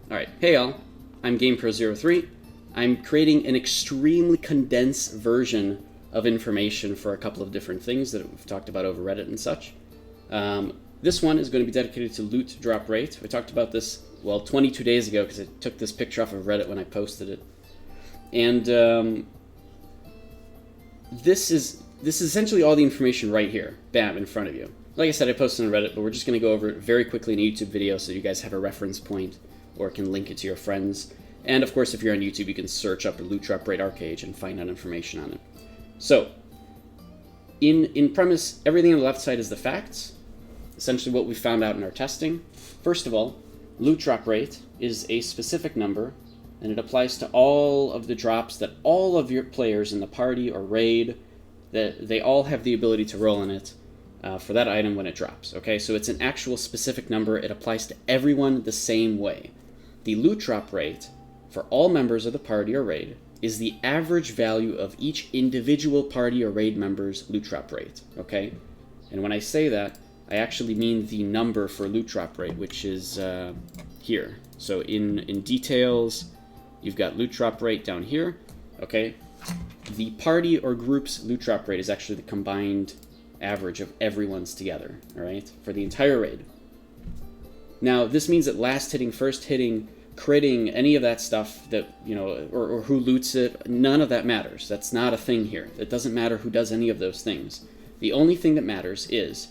Alright, hey y'all, I'm GamePro03. I'm creating an extremely condensed version of information for a couple of different things that we've talked about over Reddit and such. This one is going to be dedicated to loot drop rate. We talked about this, well, 22 days ago because I took this picture off of Reddit when I posted it. And this is essentially all the information right here, bam, in front of you. Like I said, I posted on Reddit, but we're just going to go over it very quickly in a YouTube video so you guys have a reference point or can link it to your friends. And of course, if you're on YouTube, you can search up loot drop rate Archeage and find out information on it. So, in premise, everything on the left side is the facts, essentially what we found out in our testing. First of all, loot drop rate is a specific number, and it applies to all of the drops that all of your players in the party or raid, that they all have the ability to roll in it for that item when it drops. Okay, so it's an actual specific number. It applies to everyone the same way. The loot drop rate for all members of the party or raid is the average value of each individual party or raid member's loot drop rate. Okay, and when I say that, I actually mean the number for loot drop rate, which is here. So in details, you've got loot drop rate down here. Okay, the party or group's loot drop rate is actually the combined average of everyone's together. All right, for the entire raid. Now this means that last hitting, first hitting, critting, any of that stuff that, you know, or who loots it, none of that matters. That's not a thing here. It doesn't matter who does any of those things. The only thing that matters is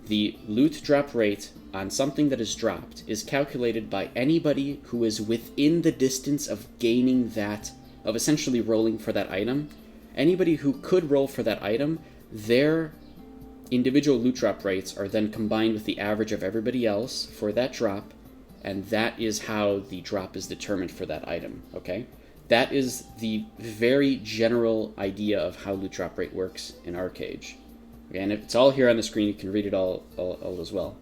the loot drop rate on something that is dropped is calculated by anybody who is within the distance of gaining that, of essentially rolling for that item. Anybody who could roll for that item, their individual loot drop rates are then combined with the average of everybody else for that drop, and that is how the drop is determined for that item, okay? That is the very general idea of how loot drop rate works in Archeage. Okay, and it's all here on the screen. You can read it all as well.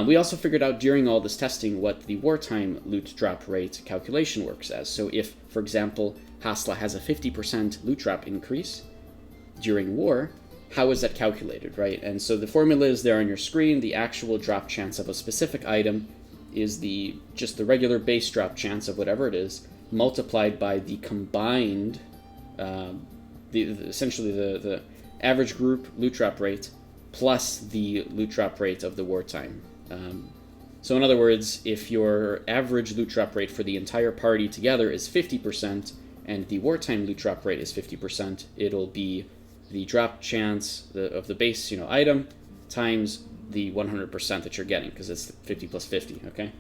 We also figured out during all this testing what the wartime loot drop rate calculation works as. So if, for example, Hasla has a 50% loot drop increase during war, how is that calculated, right? And so the formula is there on your screen. The actual drop chance of a specific item is just the regular base drop chance of whatever it is, multiplied by the combined, essentially the average group loot drop rate plus the loot drop rate of the wartime. So in other words, if your average loot drop rate for the entire party together is 50% and the wartime loot drop rate is 50%, it'll be the drop chance of the base, item times the 100% that you're getting, because it's 50 plus 50, okay?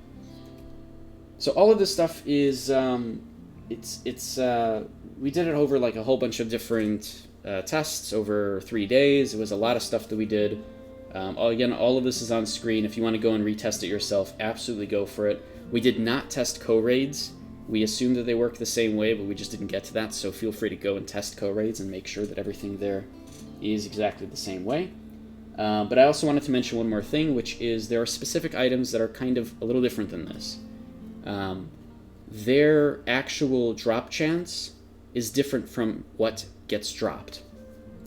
So all of this stuff is, we did it over like a whole bunch of different tests over 3 days. It was a lot of stuff that we did. Again, all of this is on screen. If you want to go and retest it yourself, absolutely go for it. We did not test co-raids. We assumed that they work the same way, but we just didn't get to that, so feel free to go and test co-raids and make sure that everything there is exactly the same way. But I also wanted to mention one more thing, which is there are specific items that are kind of a little different than this. Their actual drop chance is different from what gets dropped.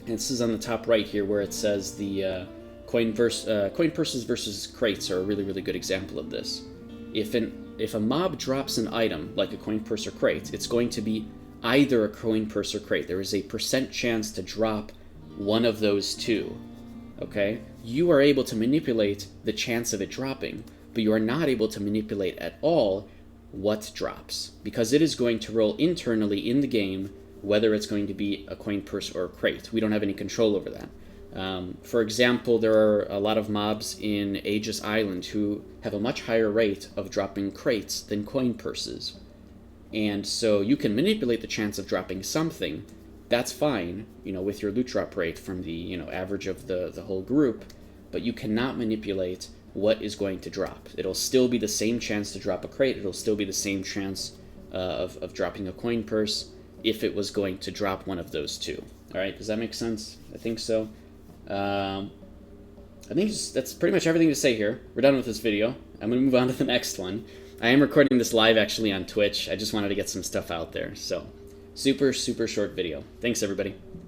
And this is on the top right here where it says the coin purses versus crates are a really, really good example of this. If a mob drops an item like a coin purse or crate, it's going to be either a coin purse or crate. There is a % chance to drop one of those two. Okay? You are able to manipulate the chance of it dropping, but you are not able to manipulate at all what drops, because it is going to roll internally in the game whether it's going to be a coin purse or a crate. We don't have any control over that. For example, there are a lot of mobs in Aegis Island who have a much higher rate of dropping crates than coin purses. And so you can manipulate the chance of dropping something. That's fine, with your loot drop rate from the, average of the whole group, but you cannot manipulate what is going to drop. It'll still be the same chance to drop a crate. It'll still be the same chance of dropping a coin purse if it was going to drop one of those two. All right, does that make sense? I think so. I think that's pretty much everything to say here. We're done with this video. I'm going to move on to the next one. I am recording this live actually on Twitch. I just wanted to get some stuff out there. So, super, super short video. Thanks, everybody.